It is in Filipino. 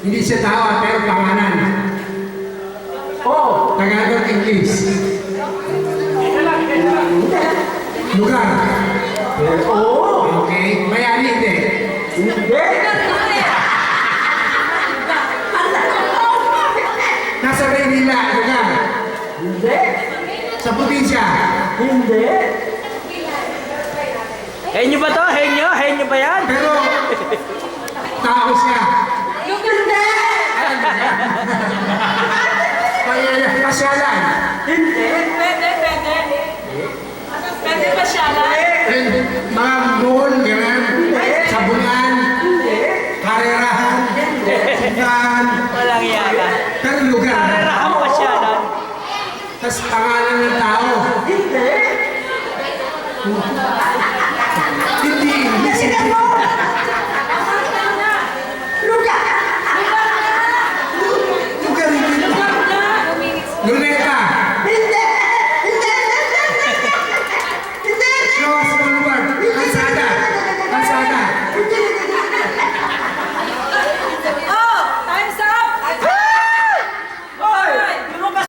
Hindi siya tao, pero pangalan. Oo, Tagalog, English. Lugar. Oo. Okay. Mayani, hindi. Hindi. Nasa Maynila, lugar. Hindi. Sa probinsya. Hindi. Henyo ba to? Henyo? Henyo ba yan? Pero, tao siya. Hindi! Pasyalan. Hindi! Pwede. Pwede pasyalan? Mga mall, gano'n. Sabunan. Karerahan. Sukan. Walang yaka. Pero lugar. Karerahan pa siya na. Tapos pangalan ng tao. Hindi. Lugar. Luneta.